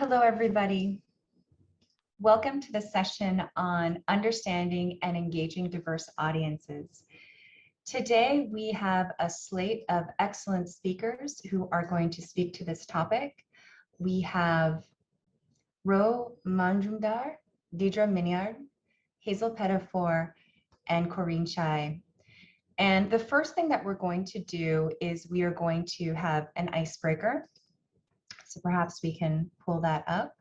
Hello, everybody. Welcome to the session on understanding and engaging diverse audiences. Today, we have a slate of excellent speakers who are going to speak to this topic. We have Ro Manjumdar, Deidre Minyard, Hazel Pettifor, and Corinne Chai. And the first thing that we're going to do is we are going to have an icebreaker. So perhaps we can pull that up.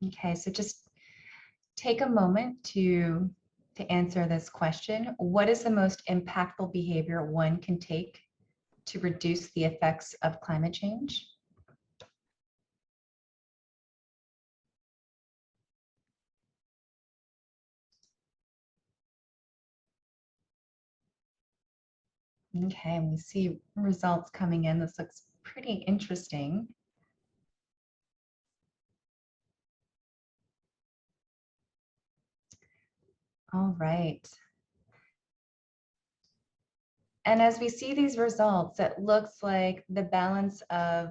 Okay, so just take a moment to answer this question. What is the most impactful behavior one can take to reduce the effects of climate change? Okay, we see results coming in. This looks pretty interesting. All right. And as we see these results, it looks like the balance of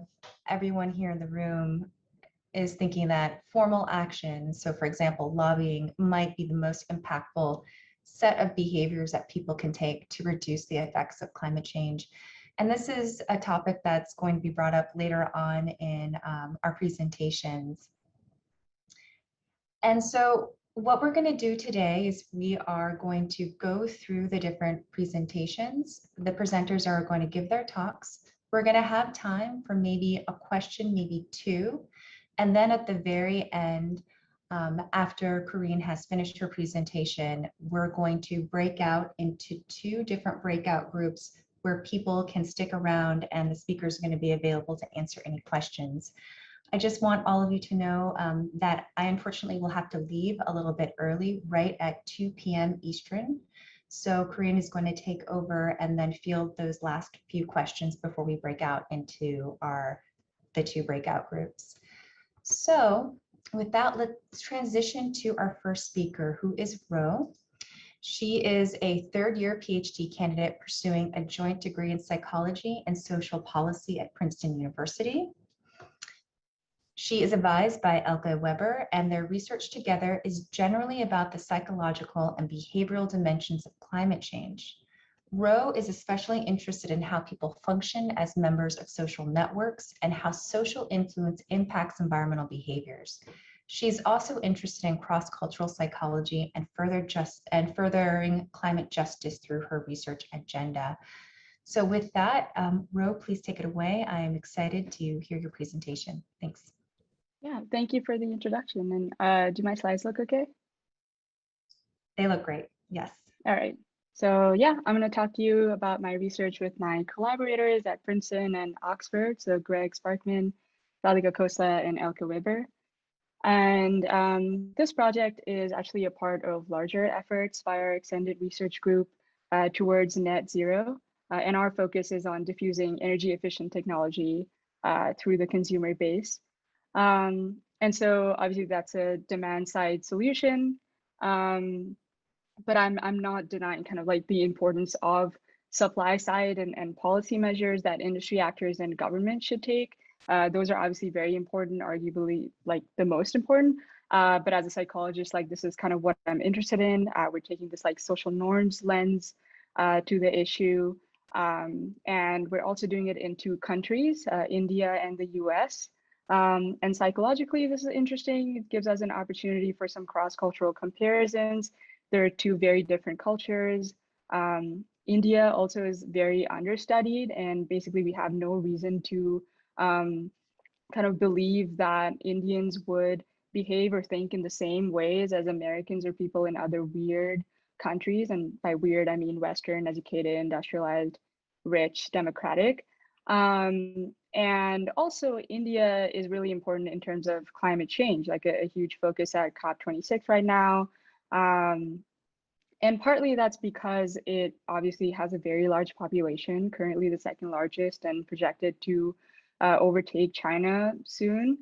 everyone here in the room is thinking that formal action, so for example, lobbying, might be the most impactful set of behaviors that people can take to reduce the effects of climate change. And this is a topic that's going to be brought up later on in our presentations. And so what we're going to do today is we are going to go through the different presentations. The presenters are going to give their talks. We're going to have time for maybe a question, maybe two. And then at the very end, after Corinne has finished her presentation, we're going to break out into two different breakout groups where people can stick around and the speaker is going to be available to answer any questions. I just want all of you to know that I unfortunately will have to leave a little bit early, right at 2 p.m. Eastern. So Corinne is going to take over and then field those last few questions before we break out into the two breakout groups. So with that, let's transition to our first speaker, who is Ro. She is a third-year PhD candidate pursuing a joint degree in psychology and social policy at Princeton University. She is advised by Elke Weber, and their research together is generally about the psychological and behavioral dimensions of climate change. Ro is especially interested in how people function as members of social networks and how social influence impacts environmental behaviors. She's also interested in cross-cultural psychology and furthering climate justice through her research agenda. So with that, Ro, please take it away. I am excited to hear your presentation. Thanks. Yeah, thank you for the introduction. And do my slides look okay? They look great, yes. All right. So yeah, I'm going to talk to you about my research with my collaborators at Princeton and Oxford, so Greg Sparkman, Radhika Khosla, and Elke Weber. And this project is actually a part of larger efforts by our extended research group towards net zero. And our focus is on diffusing energy efficient technology through the consumer base. And so obviously that's a demand side solution. But I'm not denying kind of like the importance of supply side and policy measures that industry actors and government should take. Those are obviously very important, arguably like the most important. But as a psychologist, like this is kind of what I'm interested in. We're taking this like social norms lens to the issue. And we're also doing it in two countries, India and the US. And psychologically, this is interesting. It gives us an opportunity for some cross-cultural comparisons. There are two very different cultures. India also is very understudied, and basically we have no reason to kind of believe that Indians would behave or think in the same ways as Americans or people in other weird countries. And by weird, I mean Western, educated, industrialized, rich, democratic. And also India is really important in terms of climate change, like a huge focus at COP26 right now. And partly that's because it obviously has a very large population, currently the second largest and projected to overtake China soon.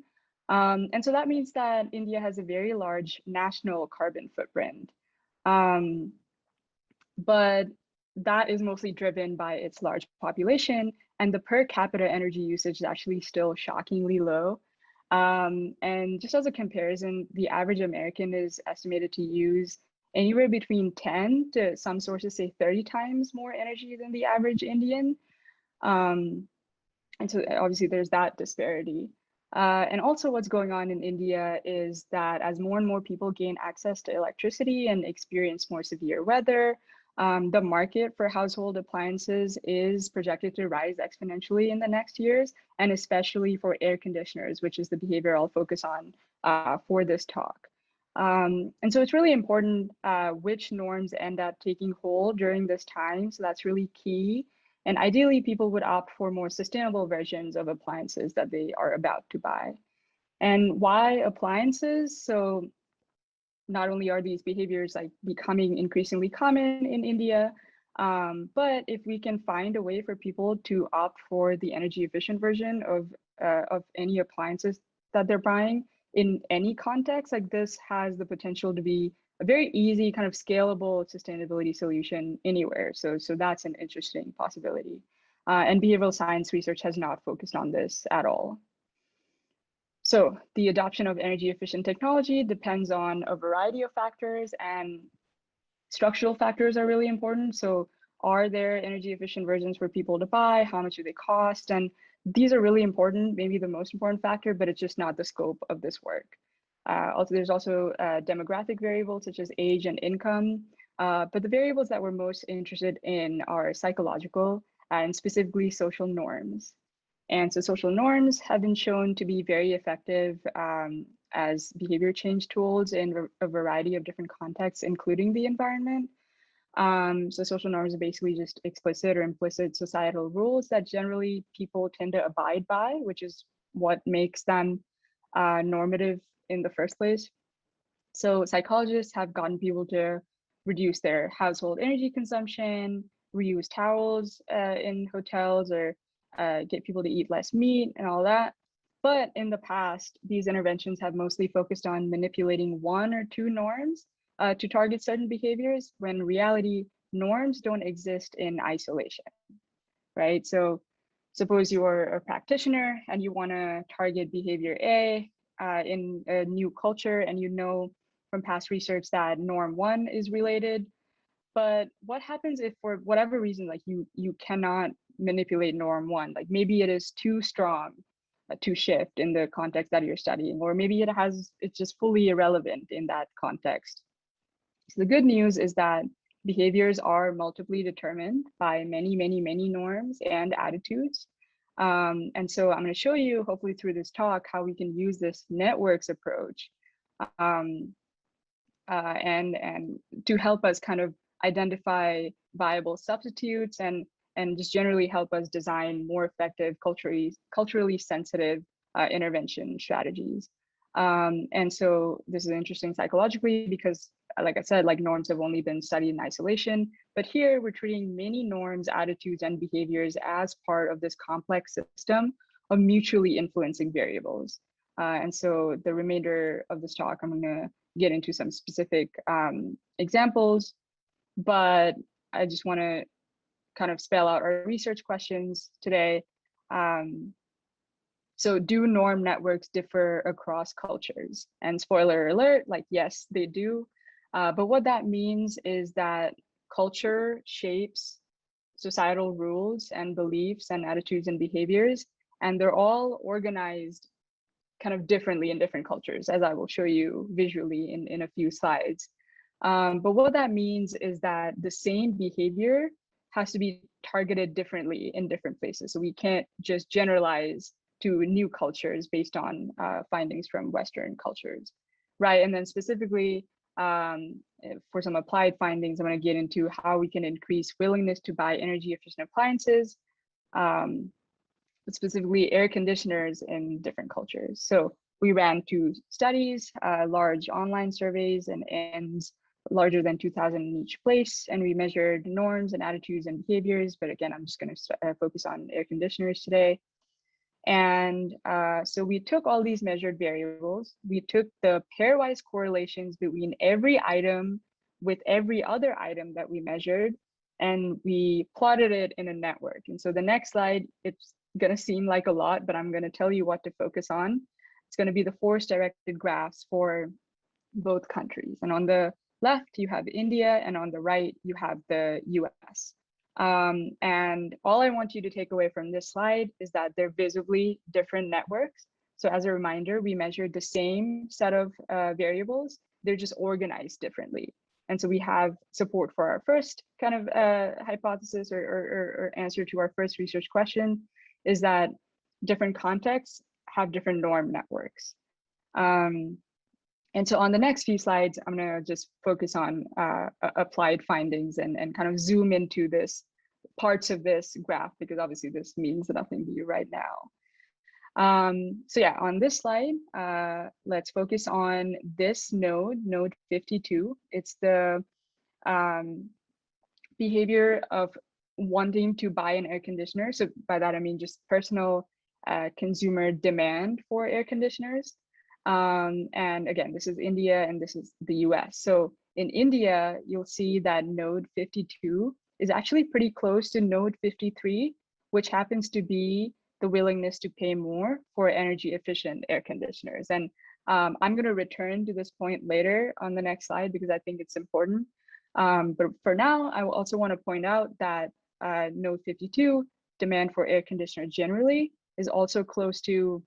And so that means that India has a very large national carbon footprint. But that is mostly driven by its large population, and the per capita energy usage is actually still shockingly low. And just as a comparison, the average American is estimated to use anywhere between 10 to, some sources say, 30 times more energy than the average Indian. Um, and so obviously there's that disparity. And also what's going on in India is that as more and more people gain access to electricity and experience more severe weather, the market for household appliances is projected to rise exponentially in the next years, and especially for air conditioners, which is the behavior I'll focus on for this talk. And so it's really important which norms end up taking hold during this time. So that's really key. And ideally, people would opt for more sustainable versions of appliances that they are about to buy. And why appliances? So not only are these behaviors like becoming increasingly common in India, but if we can find a way for people to opt for the energy efficient version of any appliances that they're buying in any context, like this has the potential to be a very easy kind of scalable sustainability solution anywhere. So that's an interesting possibility. And behavioral science research has not focused on this at all. So the adoption of energy efficient technology depends on a variety of factors, and structural factors are really important. So are there energy efficient versions for people to buy? How much do they cost? And these are really important, maybe the most important factor, but it's just not the scope of this work. Also, there's also demographic variables such as age and income, but the variables that we're most interested in are psychological and specifically social norms. And so social norms have been shown to be very effective as behavior change tools in a variety of different contexts, including the environment. So social norms are basically just explicit or implicit societal rules that generally people tend to abide by, which is what makes them normative in the first place. So psychologists have gotten people to reduce their household energy consumption, reuse towels in hotels, or get people to eat less meat and all that. But in the past, these interventions have mostly focused on manipulating one or two norms to target certain behaviors, when in reality, norms don't exist in isolation, right? So suppose you're a practitioner and you want to target behavior A in a new culture, and you know from past research that norm one is related. But what happens if for whatever reason, like you cannot manipulate norm one, like maybe it is too strong to shift in the context that you're studying, or maybe it's just fully irrelevant in that context. So the good news is that behaviors are multiply determined by many, many, many norms and attitudes. And so I'm going to show you, hopefully through this talk, how we can use this networks approach and to help us kind of identify viable substitutes and just generally help us design more effective culturally sensitive intervention strategies. And so this is interesting psychologically because, like I said, like norms have only been studied in isolation, but here we're treating many norms, attitudes, and behaviors as part of this complex system of mutually influencing variables. And so the remainder of this talk, I'm going to get into some specific examples, but I just want to kind of spell out our research questions today. So do norm networks differ across cultures? And spoiler alert, like, yes, they do. But what that means is that culture shapes societal rules and beliefs and attitudes and behaviors, and they're all organized kind of differently in different cultures, as I will show you visually in a few slides. But what that means is that the same behavior has to be targeted differently in different places. So we can't just generalize to new cultures based on findings from Western cultures, right? And then specifically for some applied findings, I'm going to get into how we can increase willingness to buy energy efficient appliances, specifically air conditioners in different cultures. So we ran 2 studies, large online surveys and ends larger than 2,000 in each place, and we measured norms and attitudes and behaviors. But again, I'm just going to focus on air conditioners today. And so we took all these measured variables, we took the pairwise correlations between every item with every other item that we measured, and we plotted it in a network. And so the next slide, it's going to seem like a lot, but I'm going to tell you what to focus on. It's going to be the force directed graphs for both countries. And on the left, you have India, and on the right, you have the US. And all I want you to take away from this slide is that they're visibly different networks. So as a reminder, we measured the same set of variables, they're just organized differently. And so we have support for our first kind of hypothesis or answer to our first research question, is that different contexts have different norm networks. And so on the next few slides, I'm going to just focus on applied findings and kind of zoom into this parts of this graph, because obviously this means nothing to you right now. So yeah, on this slide, let's focus on this node, node 52. It's the behavior of wanting to buy an air conditioner. So by that, I mean just personal consumer demand for air conditioners. And again, this is India and this is the US. So in India, you'll see that node 52 is actually pretty close to node 53, which happens to be the willingness to pay more for energy efficient air conditioners. And I'm going to return to this point later on the next slide because I think it's important. But for now, I also want to point out that node 52, demand for air conditioner generally, is also close to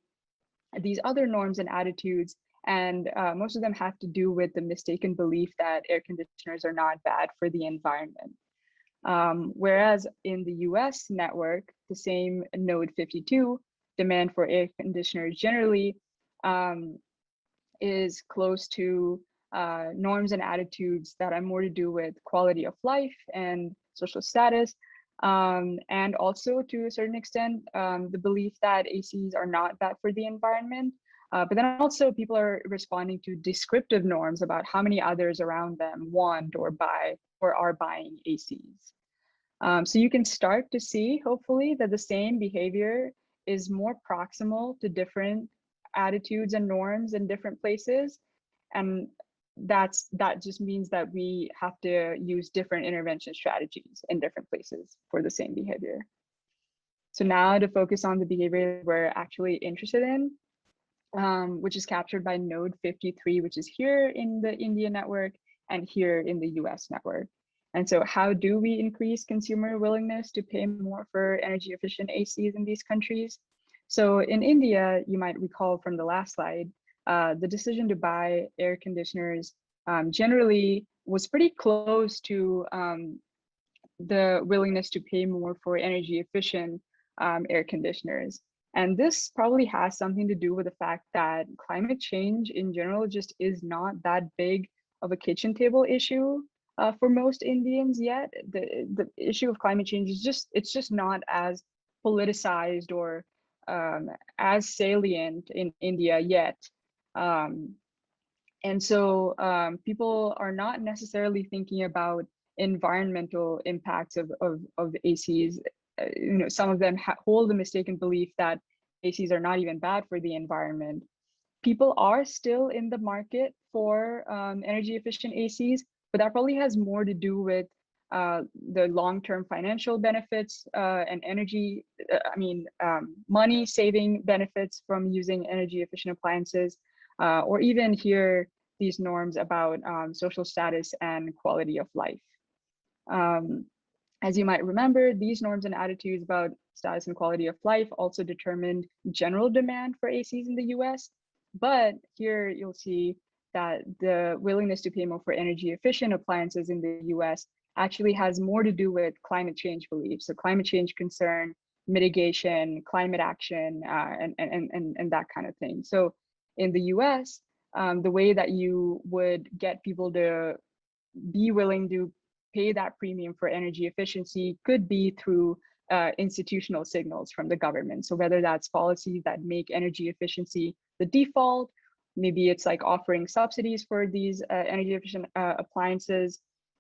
these other norms and attitudes, and most of them have to do with the mistaken belief that air conditioners are not bad for the environment. Whereas in the US network, the same node 52, demand for air conditioners generally, is close to norms and attitudes that are more to do with quality of life and social status, and also to a certain extent, the belief that ACs are not bad for the environment. But then also people are responding to descriptive norms about how many others around them want or buy or are buying ACs. So you can start to see, hopefully, that the same behavior is more proximal to different attitudes and norms in different places. And that just means that we have to use different intervention strategies in different places for the same behavior. So now to focus on the behavior we're actually interested in, which is captured by node 53, which is here in the India network and here in the US network. And so how do we increase consumer willingness to pay more for energy efficient ACs in these countries? So in India, you might recall from the last slide, the decision to buy air conditioners generally was pretty close to the willingness to pay more for energy efficient air conditioners. And this probably has something to do with the fact that climate change in general just is not that big of a kitchen table issue for most Indians yet. The issue of climate change is it's just not as politicized or as salient in India yet. And so people are not necessarily thinking about environmental impacts of ACs. Some of them hold the mistaken belief that ACs are not even bad for the environment. People are still in the market for energy efficient ACs, but that probably has more to do with the long-term financial benefits and money saving benefits from using energy efficient appliances, or even here, these norms about social status and quality of life. As you might remember, these norms and attitudes about status and quality of life also determined general demand for ACs in the US. But here you'll see that the willingness to pay more for energy efficient appliances in the US actually has more to do with climate change beliefs. So climate change concern, mitigation, climate action, and that kind of thing. So in the US, the way that you would get people to be willing to pay that premium for energy efficiency could be through institutional signals from the government. So whether that's policies that make energy efficiency the default, maybe it's like offering subsidies for these energy efficient appliances,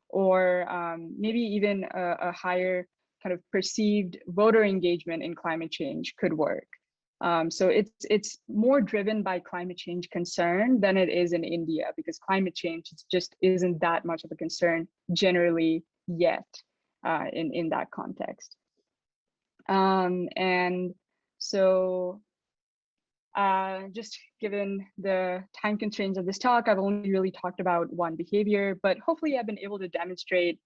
or maybe even a higher kind of perceived voter engagement in climate change could work. So it's more driven by climate change concern than it is in India, because climate change just isn't that much of a concern generally yet. in that context. And so just given the time constraints of this talk, I've only really talked about one behavior, but hopefully I've been able to demonstrate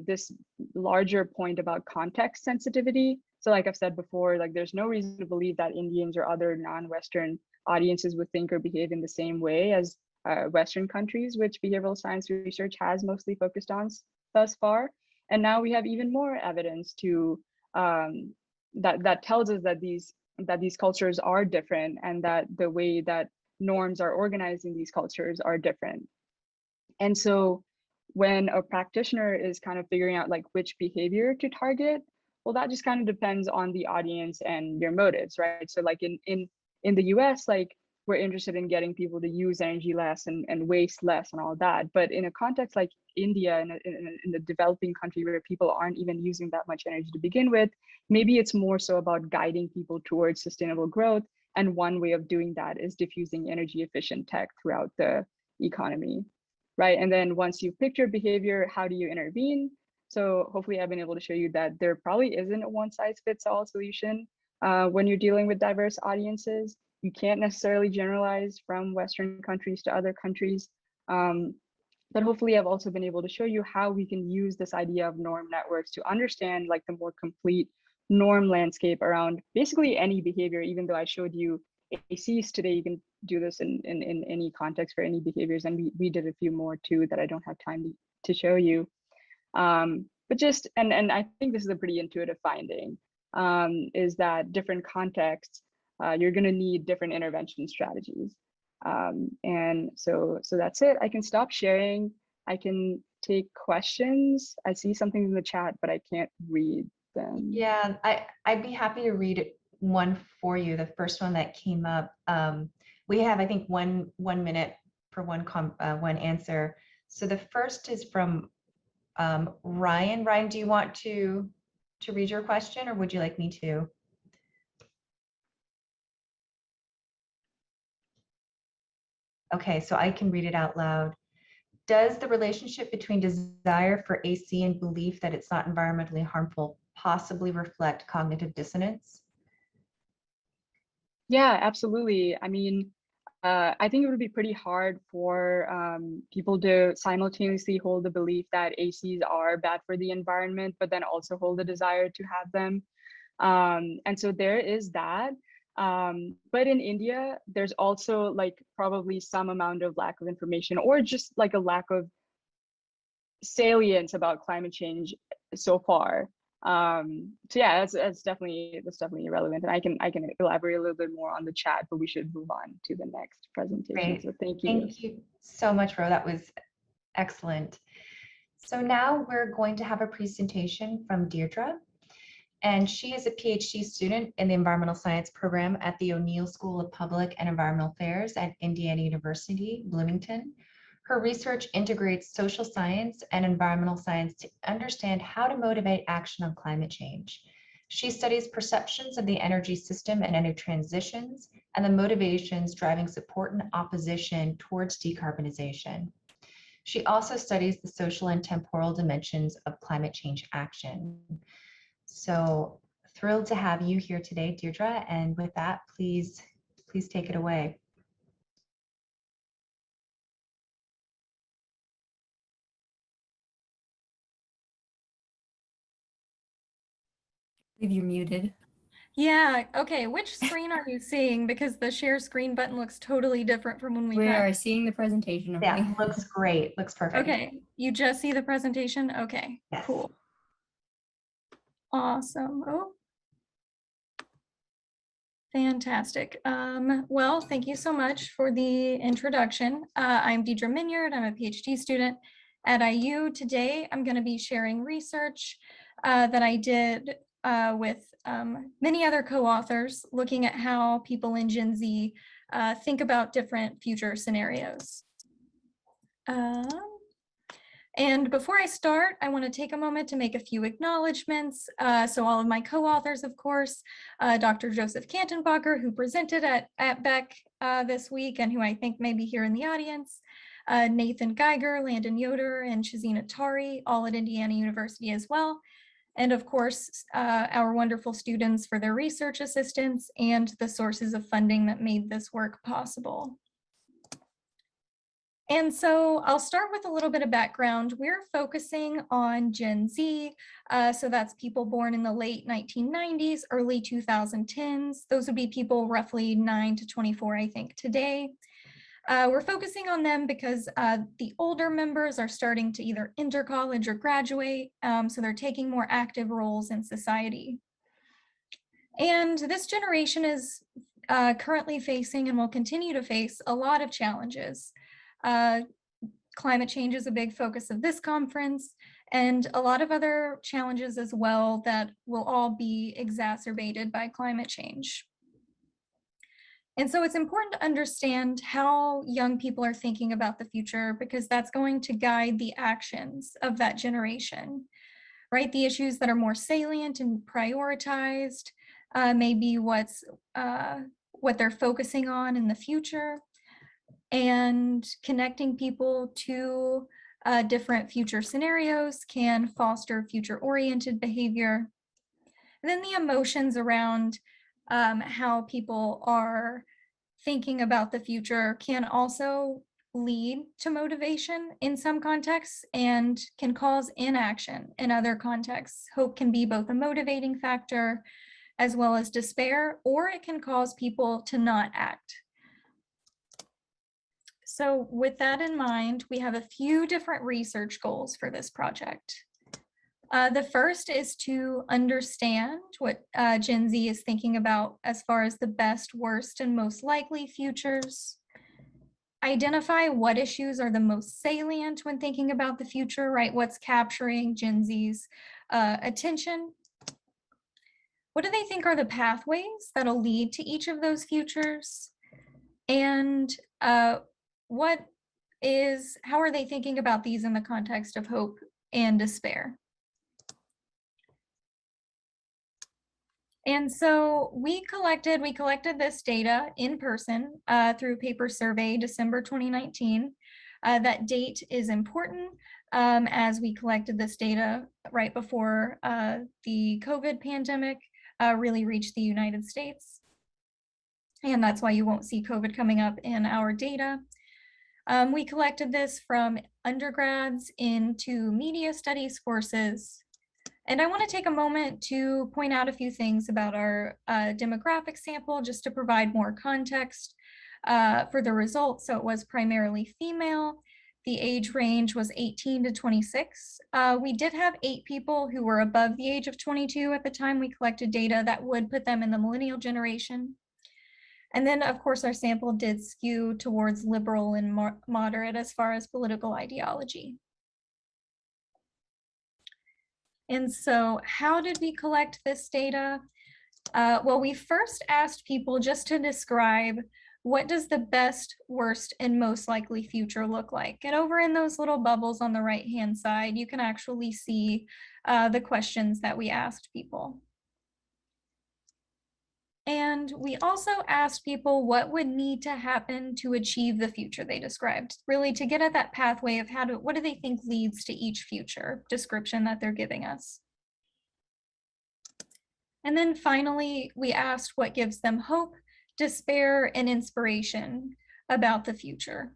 this larger point about context sensitivity. So like I've said before, like there's no reason to believe that Indians or other non-Western audiences would think or behave in the same way as Western countries, which behavioral science research has mostly focused on thus far. And now we have even more evidence to that tells us that these cultures are different and that the way that norms are organized in these cultures are different. And so when a practitioner is kind of figuring out like which behavior to target, well, that just kind of depends on the audience and your motives, right? So like in the US, like we're interested in getting people to use energy less and waste less and all that. But in a context like India, in a developing country where people aren't even using that much energy to begin with, maybe it's more so about guiding people towards sustainable growth. And one way of doing that is diffusing energy efficient tech throughout the economy, right? And then once you've picked your behavior, how do you intervene? So hopefully I've been able to show you that there probably isn't a one size fits all solution when you're dealing with diverse audiences. You can't necessarily generalize from Western countries to other countries. But hopefully I've also been able to show you how we can use this idea of norm networks to understand like the more complete norm landscape around basically any behavior. Even though I showed you ACs today, you can do this in any context for any behaviors. And we did a few more too that I don't have time to show you. But just, and I think this is a pretty intuitive finding, is that different contexts, you're going to need different intervention strategies. And so that's it. I can stop sharing. I can take questions. I see something in the chat, but I can't read them. Yeah, I'd be happy to read one for you. The first one that came up. We have, I think, one minute for one answer. So the first is from Ryan. Ryan, do you want to read your question, or would you like me to? Okay, so I can read it out loud. Does the relationship between desire for AC and belief that it's not environmentally harmful possibly reflect cognitive dissonance? Yeah, absolutely. I mean, I think it would be pretty hard for people to simultaneously hold the belief that ACs are bad for the environment, but then also hold the desire to have them. And so there is that. But in India, there's also like probably some amount of lack of information or just like a lack of salience about climate change so far. So yeah, that's definitely relevant, and I can elaborate a little bit more on the chat, but we should move on to the next presentation. Great. So thank you. Thank you so much, Ro. That was excellent. So now we're going to have a presentation from Deirdre, and she is a PhD student in the environmental science program at the O'Neill School of Public and Environmental Affairs at Indiana University, Bloomington. Her research integrates social science and environmental science to understand how to motivate action on climate change. She studies perceptions of the energy system and energy transitions and the motivations driving support and opposition towards decarbonization. She also studies the social and temporal dimensions of climate change action. So thrilled to have you here today, Deirdre. And with that, please take it away. I believe you're muted. Yeah, okay. Which screen are you seeing? Because the share screen button looks totally different from when we We met. are seeing the presentation. Yeah, looks great. Looks perfect. Okay, you just see the presentation? Okay, Yes. cool. Awesome. Oh, fantastic. Well, thank you so much for the introduction. I'm Deirdre Minyard. I'm a PhD student at IU. Today, I'm going to be sharing research that I did with many other co-authors, looking at how people in Gen Z think about different future scenarios. And before I start, I want to take a moment to make a few acknowledgements. So all of my co-authors, of course, Dr. Joseph Kantenbacher, who presented at BEC this week and who I think may be here in the audience, Nathan Geiger, Landon Yoder, and Shazina Tari, all at Indiana University as well. And of course, our wonderful students for their research assistance and the sources of funding that made this work possible. And so I'll start with a little bit of background. We're focusing on Gen Z. So that's people born in the late 1990s, early 2010s. Those would be people roughly 9 to 24, I think, today. We're focusing on them because the older members are starting to either enter college or graduate. So they're taking more active roles in society. And this generation is currently facing and will continue to face a lot of challenges. Climate change is a big focus of this conference, and a lot of other challenges as well that will all be exacerbated by climate change. And so it's important to understand how young people are thinking about the future, because that's going to guide the actions of that generation, right? The issues that are more salient and prioritized may be what they're focusing on in the future. And connecting people to different future scenarios can foster future-oriented behavior. And then the emotions around how people are thinking about the future can also lead to motivation in some contexts and can cause inaction in other contexts. Hope can be both a motivating factor as well as despair, or it can cause people to not act. So with that in mind, we have a few different research goals for this project. The first is to understand what Gen Z is thinking about as far as the best, worst, and most likely futures. Identify what issues are the most salient when thinking about the future, right? What's capturing Gen Z's attention? What do they think are the pathways that'll lead to each of those futures? And how are they thinking about these in the context of hope and despair? And so we collected this data in person through paper survey, December 2019. That date is important as we collected this data right before the COVID pandemic really reached the United States. And that's why you won't see COVID coming up in our data. We collected this from undergrads into media studies courses. And I want to take a moment to point out a few things about our demographic sample just to provide more context for the results. So it was primarily female. The age range was 18 to 26. We did have 8 people who were above the age of 22 at the time we collected data that would put them in the millennial generation. And then, of course, our sample did skew towards liberal and moderate as far as political ideology. And so how did we collect this data? Well, we first asked people just to describe what does the best, worst, and most likely future look like? And over in those little bubbles on the right-hand side, you can actually see the questions that we asked people. And we also asked people what would need to happen to achieve the future they described, really to get at that pathway of what do they think leads to each future description that they're giving us. And then finally, we asked what gives them hope, despair, and inspiration about the future.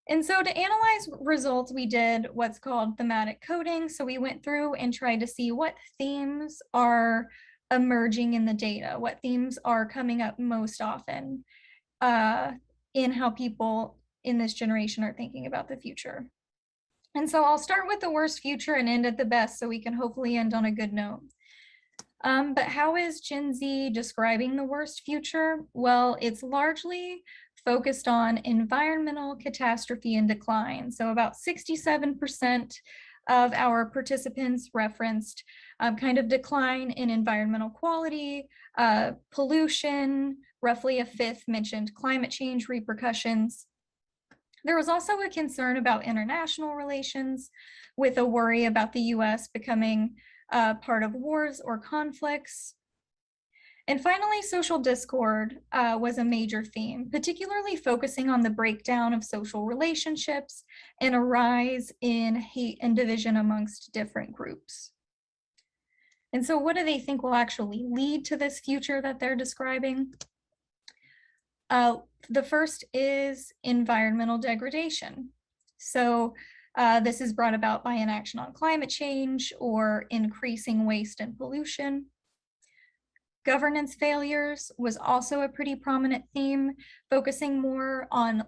And so to analyze results, we did what's called thematic coding. So we went through and tried to see what themes are emerging in the data, what themes are coming up most often in how people in this generation are thinking about the future. And so I'll start with the worst future and end at the best so we can hopefully end on a good note. But how is Gen Z describing the worst future? Well, it's largely focused on environmental catastrophe and decline. So about 67% of our participants referenced kind of decline in environmental quality, pollution, roughly a fifth mentioned climate change repercussions. There was also a concern about international relations with a worry about the US becoming part of wars or conflicts. And finally, social discord was a major theme, particularly focusing on the breakdown of social relationships and a rise in hate and division amongst different groups. And so what do they think will actually lead to this future that they're describing? The first is environmental degradation. So this is brought about by inaction on climate change or increasing waste and pollution. Governance failures was also a pretty prominent theme, focusing more on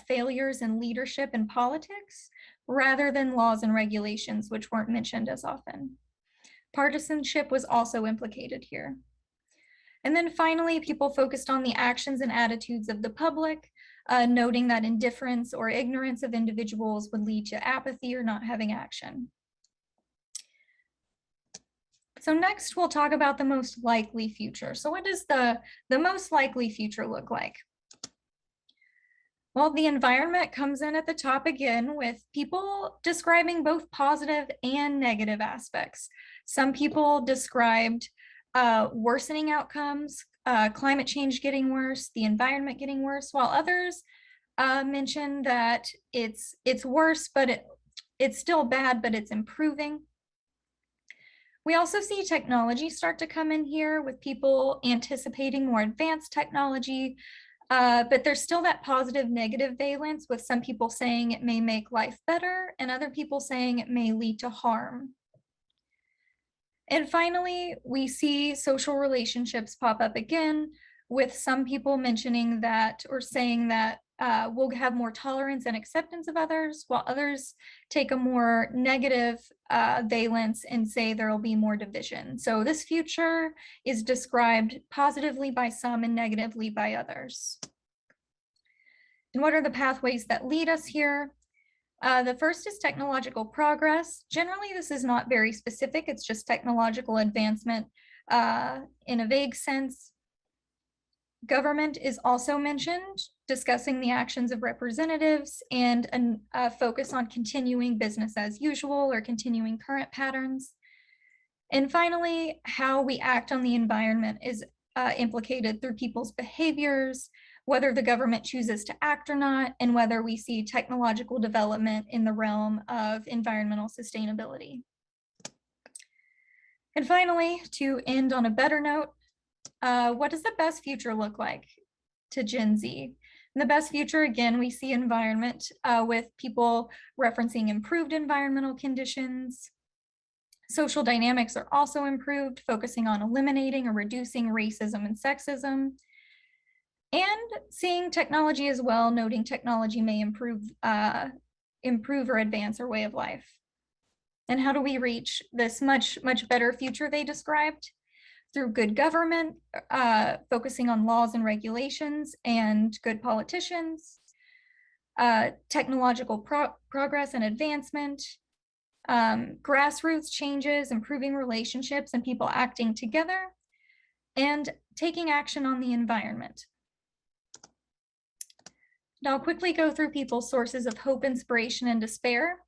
failures in leadership and politics rather than laws and regulations, which weren't mentioned as often. Partisanship was also implicated here. And then finally, people focused on the actions and attitudes of the public, noting that indifference or ignorance of individuals would lead to apathy or not having action. So next, we'll talk about the most likely future. So what does the most likely future look like? Well, the environment comes in at the top again, with people describing both positive and negative aspects. Some people described worsening outcomes, climate change getting worse, the environment getting worse, while others mentioned that it's worse, but it's still bad, but it's improving. We also see technology start to come in here, with people anticipating more advanced technology, but there's still that positive negative valence, with some people saying it may make life better and other people saying it may lead to harm. And finally, we see social relationships pop up again, with some people mentioning that or saying that we'll have more tolerance and acceptance of others, while others take a more negative valence and say there will be more division. So this future is described positively by some and negatively by others. And what are the pathways that lead us here? The first is technological progress. Generally, this is not very specific. It's just technological advancement in a vague sense. Government is also mentioned, discussing the actions of representatives and a focus on continuing business as usual or continuing current patterns. And finally, how we act on the environment is implicated through people's behaviors, whether the government chooses to act or not, and whether we see technological development in the realm of environmental sustainability. And finally, to end on a better note, what does the best future look like to Gen Z? In the best future, again, we see environment with people referencing improved environmental conditions. Social dynamics are also improved, focusing on eliminating or reducing racism and sexism. And seeing technology as well, noting technology may improve or advance our way of life. And how do we reach this much better future they described? Through good government, focusing on laws and regulations, and good politicians, technological progress and advancement, grassroots changes, improving relationships and people acting together, and taking action on the environment. Now I'll quickly go through people's sources of hope, inspiration, and despair.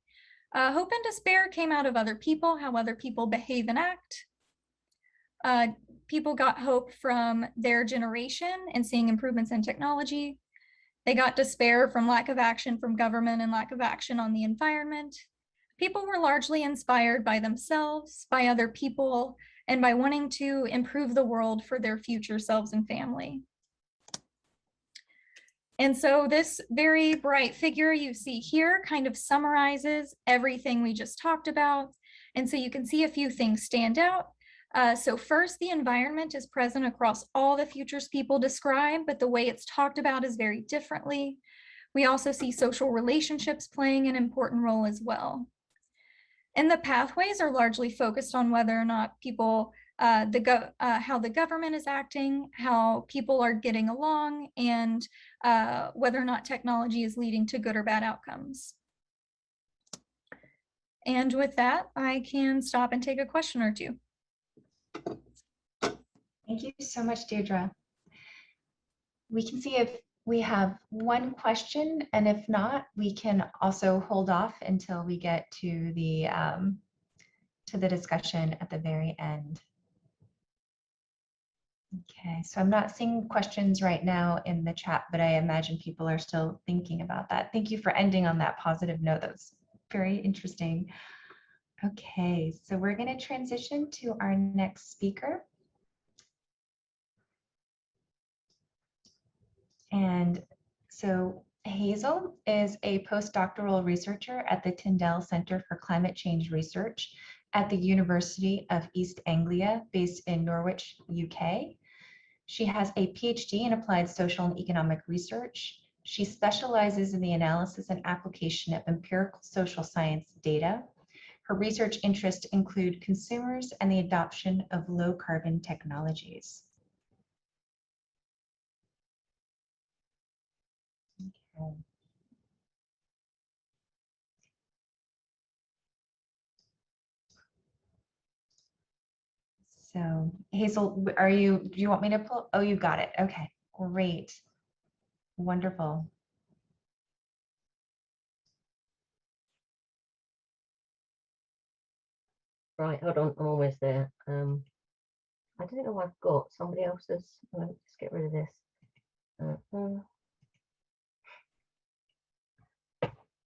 Hope and despair came out of other people, how other people behave and act. People got hope from their generation and seeing improvements in technology. They got despair from lack of action from government and lack of action on the environment. People were largely inspired by themselves, by other people, and by wanting to improve the world for their future selves and family. And so this very bright figure you see here kind of summarizes everything we just talked about. And so you can see a few things stand out. So first, the environment is present across all the futures people describe, but the way it's talked about is very differently. We also see social relationships playing an important role as well. And the pathways are largely focused on whether or not people, how the government is acting, how people are getting along, and whether or not technology is leading to good or bad outcomes. And with that, I can stop and take a question or two. Thank you so much, Deirdre. We can see if we have one question, and if not, we can also hold off until we get to the discussion at the very end. Okay, so I'm not seeing questions right now in the chat, but I imagine people are still thinking about that. Thank you for ending on that positive note. That's very interesting. Okay, so we're going to transition to our next speaker. And so Hazel is a postdoctoral researcher at the Tyndall Center for Climate Change Research at the University of East Anglia, based in Norwich, UK. She has a PhD in applied social and economic research. She specializes in the analysis and application of empirical social science data. Her research interests include consumers and the adoption of low carbon technologies. Okay. So Hazel, do you want me to pull? Oh, you got it. Okay, great. Wonderful. Right, hold on, I'm almost there. I don't know what I've got. Somebody else's. Let's get rid of this.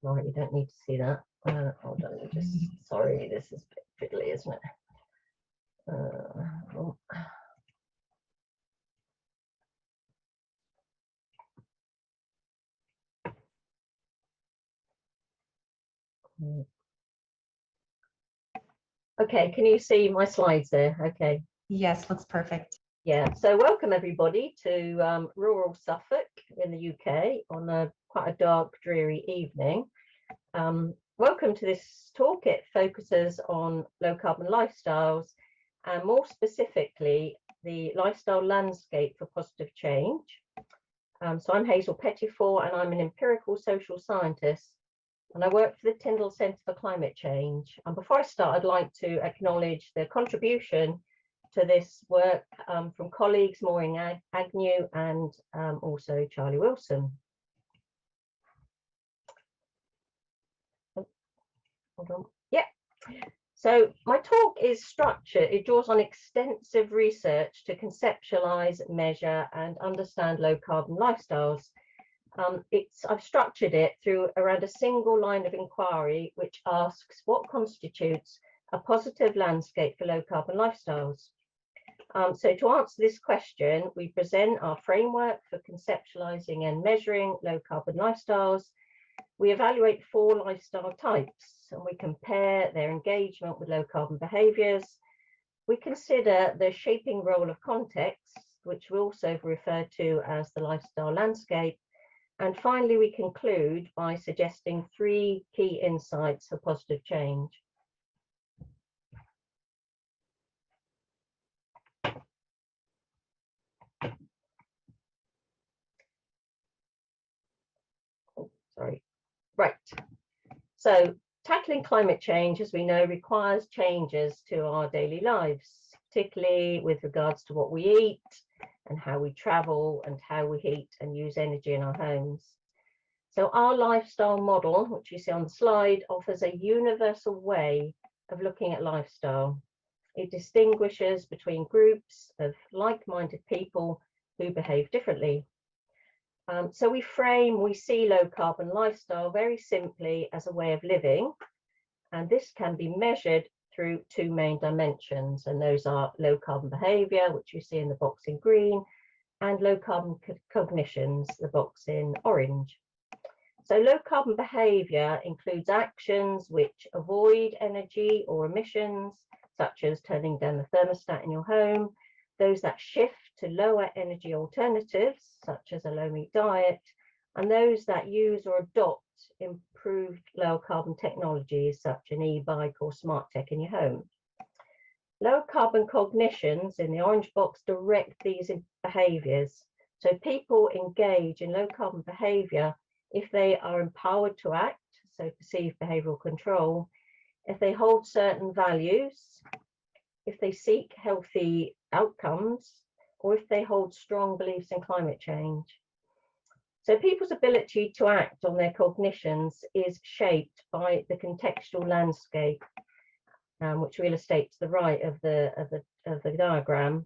Right, you don't need to see that. Hold on, sorry, this is a bit fiddly, isn't it? Oh. Okay, can you see my slides there? Okay. Yes, looks perfect. Yeah, so welcome everybody to rural Suffolk in the UK on quite a dark, dreary evening. Welcome to this talk. It focuses on low carbon lifestyles and more specifically, the lifestyle landscape for positive change. So I'm Hazel Pettifor and I'm an empirical social scientist and I work for the Tyndall Centre for Climate Change. And before I start, I'd like to acknowledge the contribution to this work from colleagues Maureen Agnew and also Charlie Wilson. Oh, hold on. Yeah. So my talk is structured. It draws on extensive research to conceptualize, measure, and understand low carbon lifestyles. I've structured it through around a single line of inquiry, which asks what constitutes a positive landscape for low carbon lifestyles. So to answer this question, we present our framework for conceptualizing and measuring low carbon lifestyles. We evaluate 4 lifestyle types and we compare their engagement with low carbon behaviors. We consider the shaping role of context, which we also refer to as the lifestyle landscape. And finally, we conclude by suggesting 3 key insights for positive change. Oh, sorry. Right. So tackling climate change, as we know, requires changes to our daily lives, particularly with regards to what we eat and how we travel and how we heat and use energy in our homes. So our lifestyle model, which you see on the slide, offers a universal way of looking at lifestyle. It distinguishes between groups of like-minded people who behave differently. So we see low carbon lifestyle very simply as a way of living, and this can be measured through 2 main dimensions, and those are low carbon behavior, which you see in the box in green, and low carbon cognitions, the box in orange. So low carbon behavior includes actions which avoid energy or emissions, such as turning down the thermostat in your home, those that shift to lower energy alternatives, such as a low meat diet, and those that use or adopt improved low carbon technologies, such as an e-bike or smart tech in your home. Low carbon cognitions in the orange box direct these behaviors. So people engage in low carbon behavior if they are empowered to act, so perceived behavioral control, if they hold certain values, if they seek healthy outcomes, or if they hold strong beliefs in climate change. So people's ability to act on their cognitions is shaped by the contextual landscape, which we illustrate to the right of the diagram.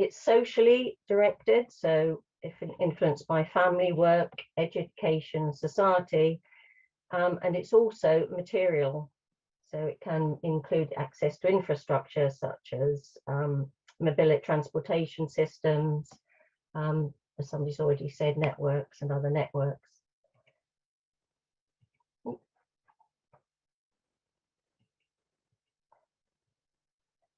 It's socially directed, so if influenced by family, work, education, society, and it's also material. So it can include access to infrastructure such as mobility transportation systems, as somebody's already said, networks and other networks.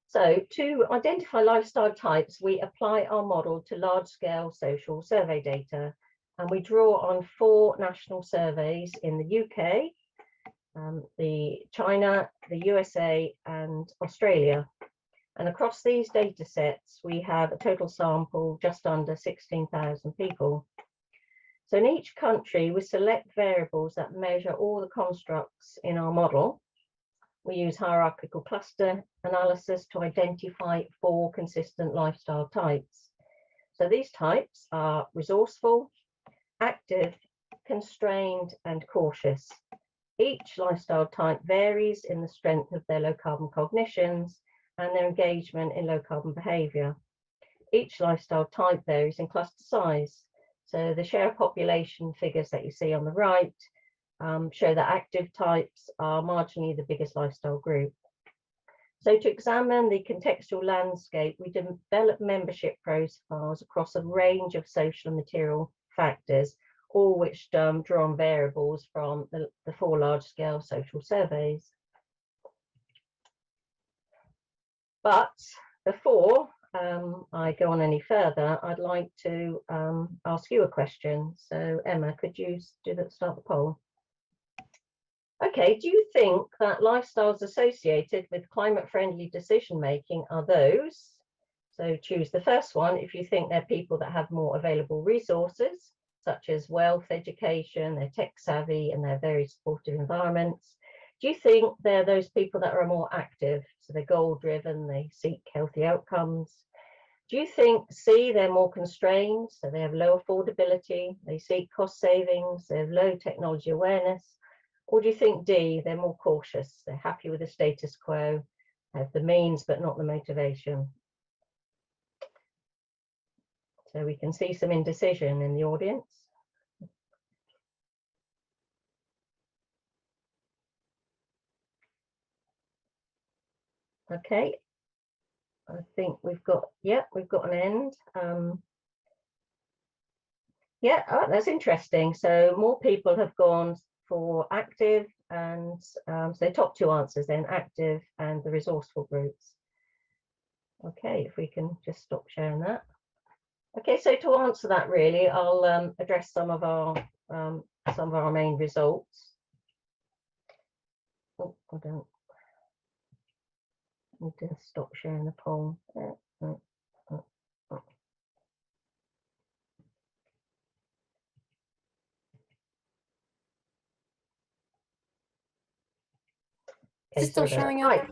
So to identify lifestyle types, we apply our model to large-scale social survey data, and we draw on 4 national surveys in the UK, the China, the USA, and Australia. And across these data sets, we have a total sample just under 16,000 people. So in each country, we select variables that measure all the constructs in our model. We use hierarchical cluster analysis to identify 4 consistent lifestyle types. So these types are resourceful, active, constrained, and cautious. Each lifestyle type varies in the strength of their low carbon cognitions and their engagement in low carbon behavior. Each lifestyle type varies in cluster size. So the share of population figures that you see on the right show that active types are marginally the biggest lifestyle group. So to examine the contextual landscape, we develop membership profiles across a range of social and material factors, all which draw on variables from the 4 large-scale social surveys. But before I go on any further, I'd like to ask you a question. So Emma, could you start the poll? Okay, do you think that lifestyles associated with climate-friendly decision-making are those? So choose the first one if you think they're people that have more available resources, such as wealth, education, they're tech savvy, and they're very supportive environments. Do you think they're those people that are more active? So they're goal-driven, they seek healthy outcomes. Do you think C, they're more constrained, so they have low affordability, they seek cost savings, they have low technology awareness? Or do you think D, they're more cautious, they're happy with the status quo, have the means but not the motivation? So we can see some indecision in the audience. Okay, I think we've got an end. Oh, that's interesting. So more people have gone for active, and so the top 2 answers then, active and the resourceful groups. Okay, if we can just stop sharing that. Okay, so to answer that, really, I'll address some of our main results. Oh, I don't need to stop sharing the poll. Is it still showing up? Right.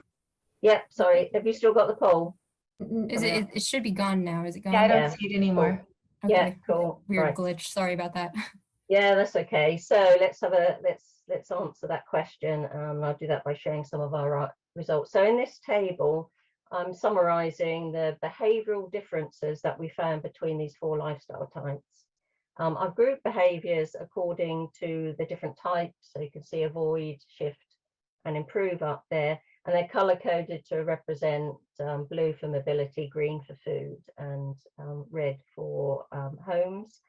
Yeah, sorry. Have you still got the poll? Is it? It should be gone now. Is it gone? Yeah, I don't Yeah. see it anymore. Okay. Yeah, cool. Weird Right. glitch. Sorry about that. Yeah, that's okay. So let's answer that question. I'll do that by sharing some of our results. So in this table, I'm summarizing the behavioral differences that we found between these 4 lifestyle types. I've grouped behaviors according to the different types. So you can see avoid, shift, and improve up there. And they're color coded to represent blue for mobility, green for food, and red for homes.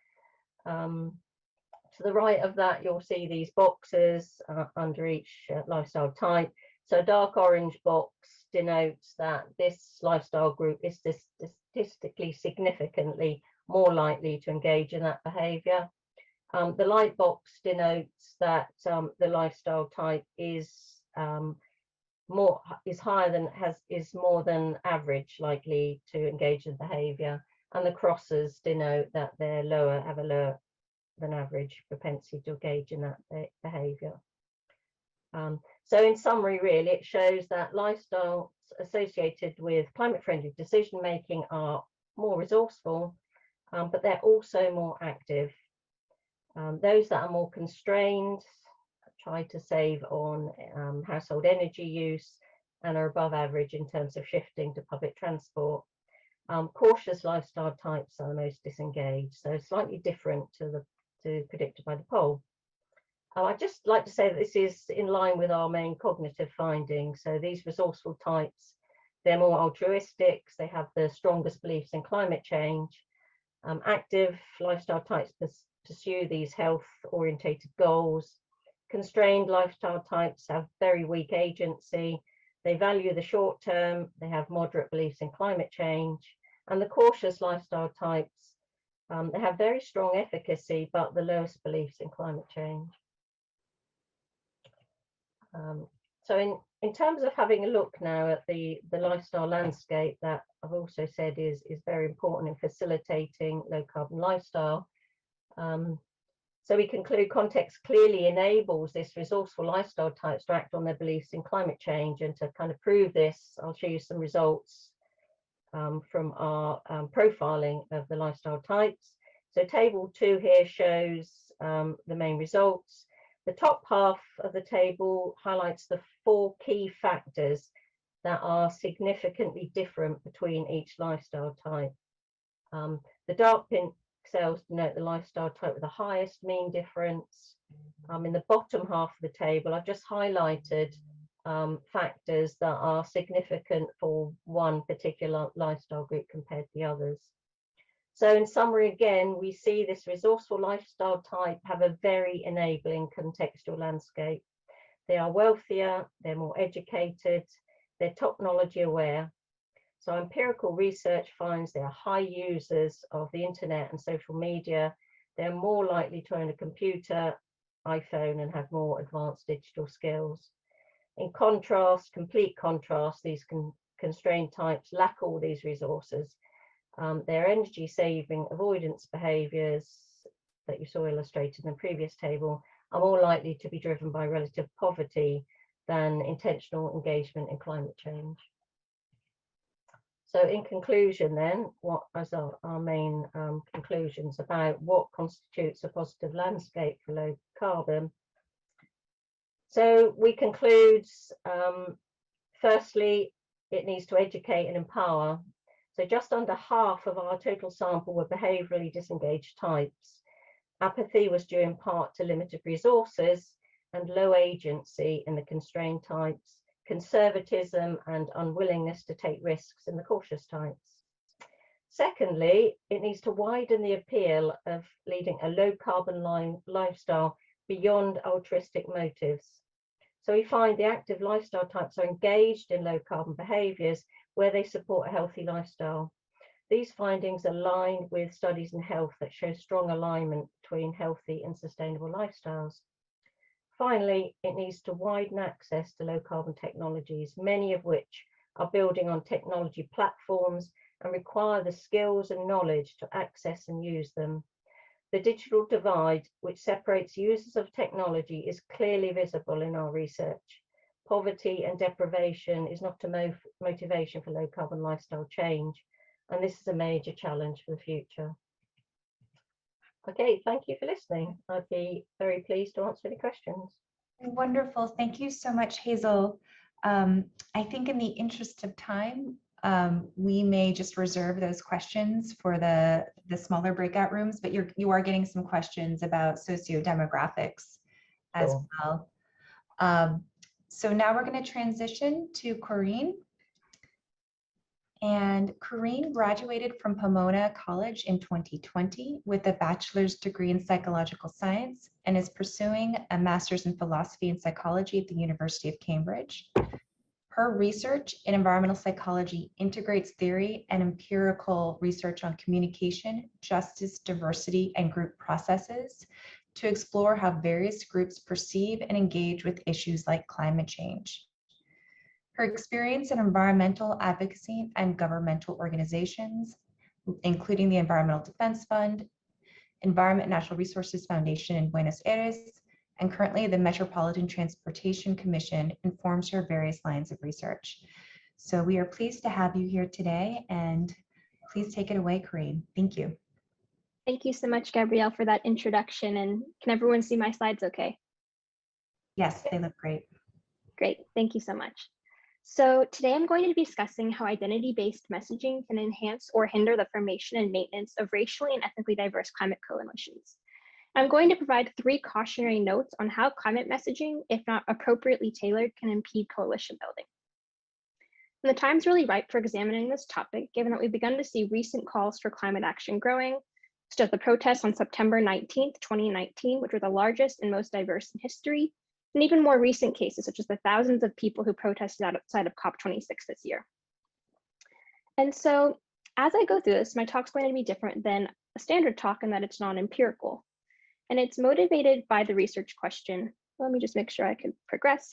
To the right of that, you'll see these boxes under each lifestyle type. So a dark orange box denotes that this lifestyle group is statistically significantly more likely to engage in that behavior. The light box denotes that the lifestyle type is more than average likely to engage in behavior, and the crosses denote that they're have a lower than average propensity to engage in that behavior. So in summary, really, it shows that lifestyles associated with climate-friendly decision-making are more resourceful, but they're also more active. Those that are more constrained try to save on household energy use and are above average in terms of shifting to public transport. Cautious lifestyle types are the most disengaged, so slightly different to predicted by the poll. I'd just like to say that this is in line with our main cognitive findings. So these resourceful types, they're more altruistic, they have the strongest beliefs in climate change. Active lifestyle types pursue these health-orientated goals. Constrained lifestyle types have very weak agency. They value the short term, they have moderate beliefs in climate change. And the cautious lifestyle types, they have very strong efficacy, but the lowest beliefs in climate change. So in terms of having a look now at the lifestyle landscape that I've also said is very important in facilitating low carbon lifestyle. So we conclude context clearly enables this resourceful lifestyle types to act on their beliefs in climate change. And to kind of prove this, I'll show you some results from our profiling of the lifestyle types. So table 2 here shows the main results. The top half of the table highlights the 4 key factors that are significantly different between each lifestyle type. The dark pink cells denote the lifestyle type with the highest mean difference. In the bottom half of the table, I've just highlighted factors that are significant for one particular lifestyle group compared to the others. So in summary, again, we see this resourceful lifestyle type have a very enabling contextual landscape. They are wealthier, they're more educated, they're technology aware. So empirical research finds they are high users of the internet and social media. They're more likely to own a computer, iPhone, and have more advanced digital skills. In contrast, complete contrast, these constrained types lack all these resources. Their energy saving avoidance behaviors that you saw illustrated in the previous table are more likely to be driven by relative poverty than intentional engagement in climate change. So in conclusion then, what are our main conclusions about what constitutes a positive landscape for low carbon? So we conclude, firstly, it needs to educate and empower. So just under half of our total sample were behaviourally disengaged types. Apathy was due in part to limited resources and low agency in the constrained types, conservatism and unwillingness to take risks in the cautious types. Secondly, it needs to widen the appeal of leading a low carbon lifestyle beyond altruistic motives. So we find the active lifestyle types are engaged in low carbon behaviours where they support a healthy lifestyle. These findings align with studies in health that show strong alignment between healthy and sustainable lifestyles. Finally, it needs to widen access to low carbon technologies, many of which are building on technology platforms and require the skills and knowledge to access and use them. The digital divide, which separates users of technology, is clearly visible in our research. Poverty and deprivation is not a motivation for low carbon lifestyle change, and this is a major challenge for the future. Okay, thank you for listening. I'd be very pleased to answer any questions. Wonderful. Thank you so much, Hazel. I think in the interest of time, we may just reserve those questions for the smaller breakout rooms, but you are getting some questions about sociodemographics as Sure. well. So now we're going to transition to Corinne. And Corinne graduated from Pomona College in 2020 with a bachelor's degree in psychological science and is pursuing a master's in philosophy and psychology at the University of Cambridge. Her research in environmental psychology integrates theory and empirical research on communication, justice, diversity, and group processes to explore how various groups perceive and engage with issues like climate change. Her experience in environmental advocacy and governmental organizations, including the Environmental Defense Fund, Environment and Natural Resources Foundation in Buenos Aires, and currently the Metropolitan Transportation Commission, informs her various lines of research. So we are pleased to have you here today, and please take it away, Corinne. Thank you. Thank you so much, Gabrielle, for that introduction. And can everyone see my slides okay? Yes, they look great. Great, thank you so much. So today I'm going to be discussing how identity-based messaging can enhance or hinder the formation and maintenance of racially and ethnically diverse climate coalitions. I'm going to provide 3 cautionary notes on how climate messaging, if not appropriately tailored, can impede coalition building. And the time's really ripe for examining this topic, given that we've begun to see recent calls for climate action growing, such as the protests on September 19th, 2019, which were the largest and most diverse in history, and even more recent cases, such as the thousands of people who protested outside of COP26 this year. And so as I go through this, my talk's going to be different than a standard talk in that it's non-empirical. And it's motivated by the research question. Let me just make sure I can progress.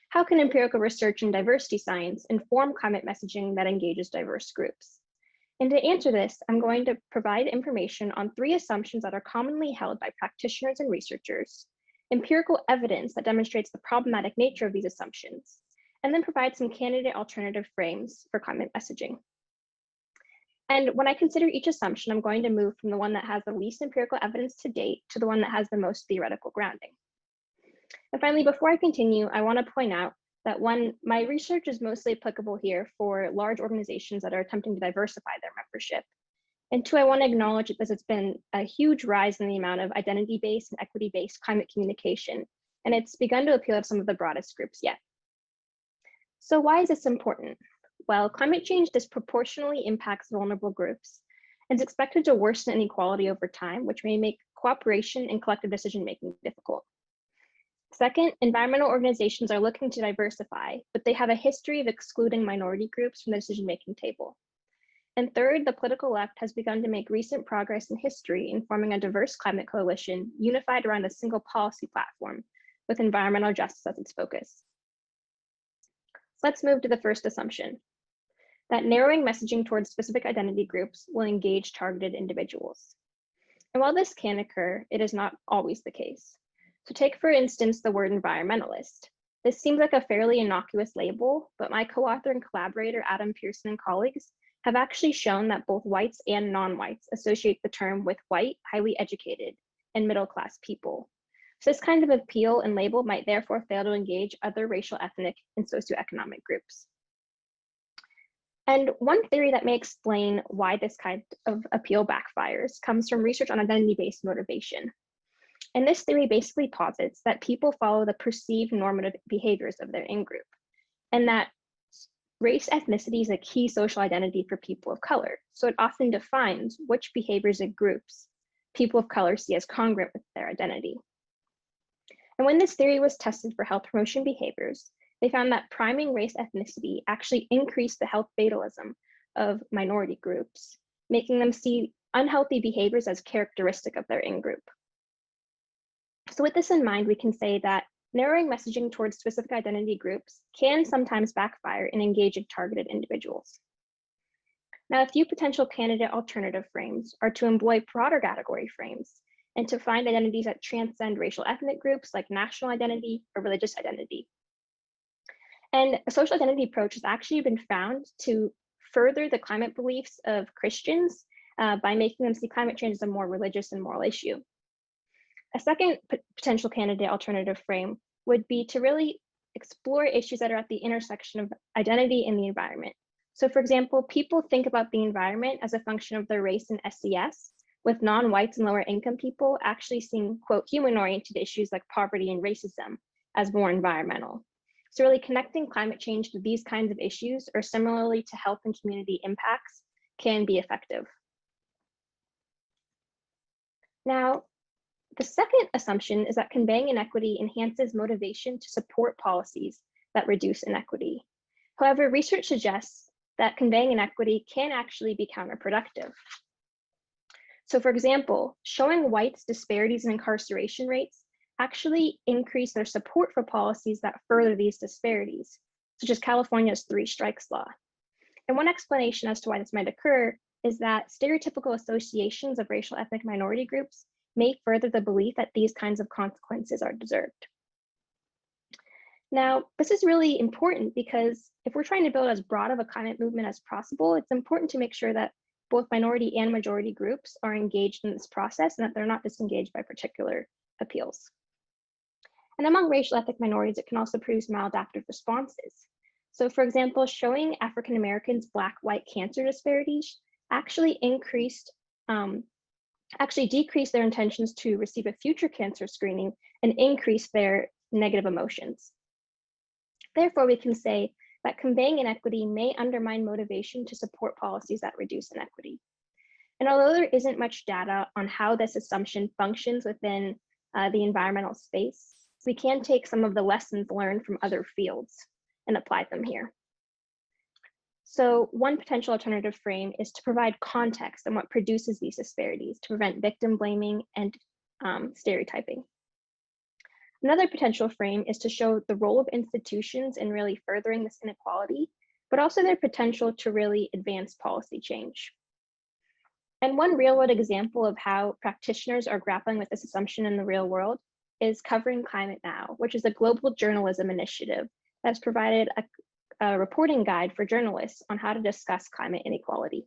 How can empirical research in diversity science inform climate messaging that engages diverse groups? And to answer this, I'm going to provide information on 3 assumptions that are commonly held by practitioners and researchers, empirical evidence that demonstrates the problematic nature of these assumptions, and then provide some candidate alternative frames for climate messaging. And when I consider each assumption, I'm going to move from the one that has the least empirical evidence to date to the one that has the most theoretical grounding. And finally, before I continue, I want to point out that 1, my research is mostly applicable here for large organizations that are attempting to diversify their membership. And 2, I want to acknowledge that this has been a huge rise in the amount of identity-based and equity-based climate communication, and it's begun to appeal to some of the broadest groups yet. So why is this important? Well, climate change disproportionately impacts vulnerable groups and is expected to worsen inequality over time, which may make cooperation and collective decision-making difficult. Second, environmental organizations are looking to diversify, but they have a history of excluding minority groups from the decision-making table. And third, the political left has begun to make recent progress in history in forming a diverse climate coalition unified around a single policy platform with environmental justice as its focus. So let's move to the first assumption, that narrowing messaging towards specific identity groups will engage targeted individuals. And while this can occur, it is not always the case. So take, for instance, the word environmentalist. This seems like a fairly innocuous label, but my co-author and collaborator, Adam Pearson and colleagues, have actually shown that both whites and non-whites associate the term with white, highly educated, and middle-class people. So this kind of appeal and label might therefore fail to engage other racial, ethnic, and socioeconomic groups. And one theory that may explain why this kind of appeal backfires comes from research on identity-based motivation. And this theory basically posits that people follow the perceived normative behaviors of their in-group, and that race ethnicity is a key social identity for people of color. So it often defines which behaviors and groups people of color see as congruent with their identity. And when this theory was tested for health promotion behaviors, they found that priming race ethnicity actually increased the health fatalism of minority groups, making them see unhealthy behaviors as characteristic of their in-group. So with this in mind, we can say that narrowing messaging towards specific identity groups can sometimes backfire in engaging targeted individuals. Now, a few potential candidate alternative frames are to employ broader category frames and to find identities that transcend racial ethnic groups like national identity or religious identity. And a social identity approach has actually been found to further the climate beliefs of Christians by making them see climate change as a more religious and moral issue. A second potential candidate alternative frame would be to really explore issues that are at the intersection of identity and the environment. So for example, people think about the environment as a function of their race and SES, with non-whites and lower income people actually seeing, quote, human-oriented issues like poverty and racism as more environmental. So really connecting climate change to these kinds of issues, or similarly to health and community impacts, can be effective. Now, the second assumption is that conveying inequity enhances motivation to support policies that reduce inequity. However, research suggests that conveying inequity can actually be counterproductive. So for example, showing whites disparities in incarceration rates actually increase their support for policies that further these disparities, such as California's 3 strikes law. And one explanation as to why this might occur is that stereotypical associations of racial ethnic minority groups may further the belief that these kinds of consequences are deserved. Now, this is really important because if we're trying to build as broad of a climate movement as possible, it's important to make sure that both minority and majority groups are engaged in this process and that they're not disengaged by particular appeals. And among racial ethnic minorities, it can also produce maladaptive responses. So for example, showing African Americans Black-white cancer disparities actually decreased their intentions to receive a future cancer screening and increased their negative emotions. Therefore, we can say that conveying inequity may undermine motivation to support policies that reduce inequity. And although there isn't much data on how this assumption functions within the environmental space, we can take some of the lessons learned from other fields and apply them here. So one potential alternative frame is to provide context on what produces these disparities to prevent victim blaming and stereotyping. Another potential frame is to show the role of institutions in really furthering this inequality, but also their potential to really advance policy change. And one real-world example of how practitioners are grappling with this assumption in the real world is Covering Climate Now, which is a global journalism initiative that's provided a reporting guide for journalists on how to discuss climate inequality.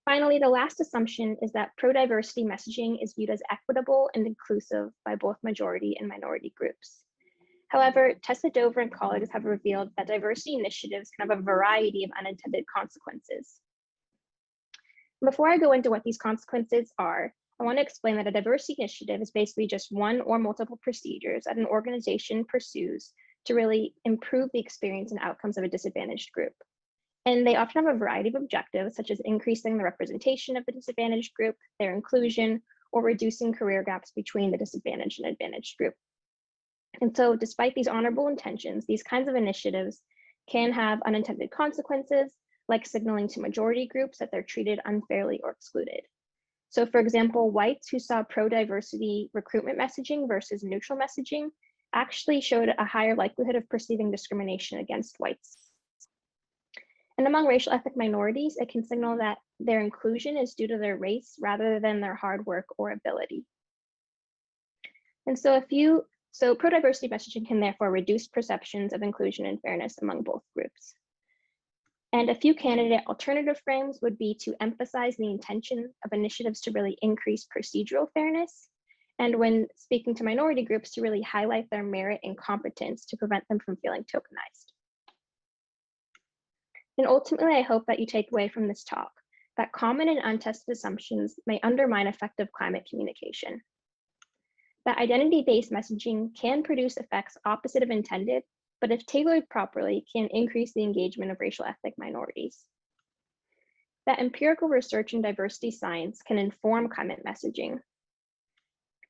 Finally, the last assumption is that pro-diversity messaging is viewed as equitable and inclusive by both majority and minority groups. However, Tessa Dover and colleagues have revealed that diversity initiatives can have a variety of unintended consequences. Before I go into what these consequences are, I want to explain that a diversity initiative is basically just one or multiple procedures that an organization pursues to really improve the experience and outcomes of a disadvantaged group. And they often have a variety of objectives, such as increasing the representation of the disadvantaged group, their inclusion, or reducing career gaps between the disadvantaged and advantaged group. And so despite these honorable intentions, these kinds of initiatives can have unintended consequences, like signaling to majority groups that they're treated unfairly or excluded. So for example, whites who saw pro-diversity recruitment messaging versus neutral messaging actually showed a higher likelihood of perceiving discrimination against whites. And among racial ethnic minorities, it can signal that their inclusion is due to their race rather than their hard work or ability. And so pro-diversity messaging can therefore reduce perceptions of inclusion and fairness among both groups. And a few candidate alternative frames would be to emphasize the intention of initiatives to really increase procedural fairness, and when speaking to minority groups, to really highlight their merit and competence to prevent them from feeling tokenized. And ultimately, I hope that you take away from this talk that common and untested assumptions may undermine effective climate communication, that identity-based messaging can produce effects opposite of intended, but if tailored properly, can increase the engagement of racial ethnic minorities, that empirical research in diversity science can inform climate messaging.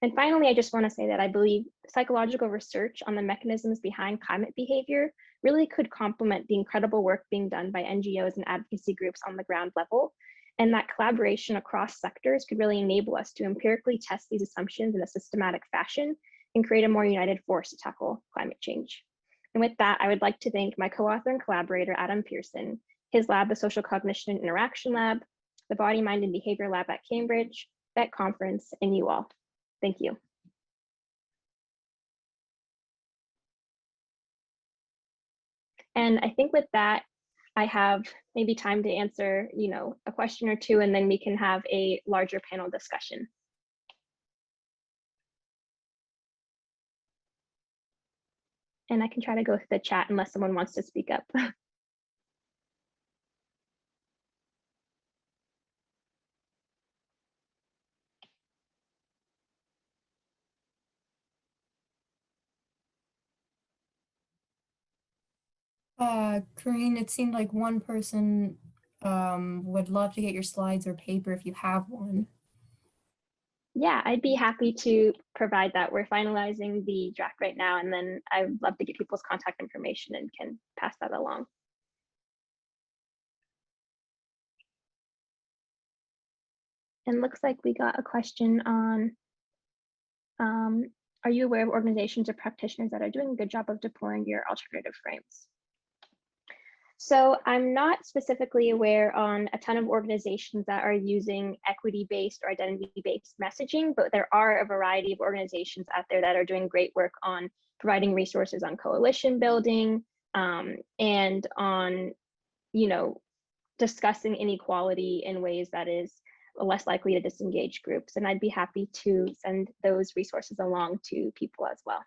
And finally, I just want to say that I believe psychological research on the mechanisms behind climate behavior really could complement the incredible work being done by NGOs and advocacy groups on the ground level, and that collaboration across sectors could really enable us to empirically test these assumptions in a systematic fashion and create a more united force to tackle climate change. And with that, I would like to thank my co-author and collaborator, Adam Pearson, his lab, the Social Cognition and Interaction Lab, the Body, Mind, and Behavior Lab at Cambridge, that conference, and you all. Thank you. And I think with that, I have maybe time to answer, a question or two, and then we can have a larger panel discussion. And I can try to go through the chat unless someone wants to speak up. Corinne, it seemed like one person would love to get your slides or paper if you have one. Yeah, I'd be happy to provide that. We're finalizing the draft right now, and then I'd love to get people's contact information and can pass that along. And looks like we got a question on, are you aware of organizations or practitioners that are doing a good job of deploying your alternative frames? So I'm not specifically aware on a ton of organizations that are using equity-based or identity-based messaging, but there are a variety of organizations out there that are doing great work on providing resources on coalition building and on, discussing inequality in ways that is less likely to disengage groups. And I'd be happy to send those resources along to people as well.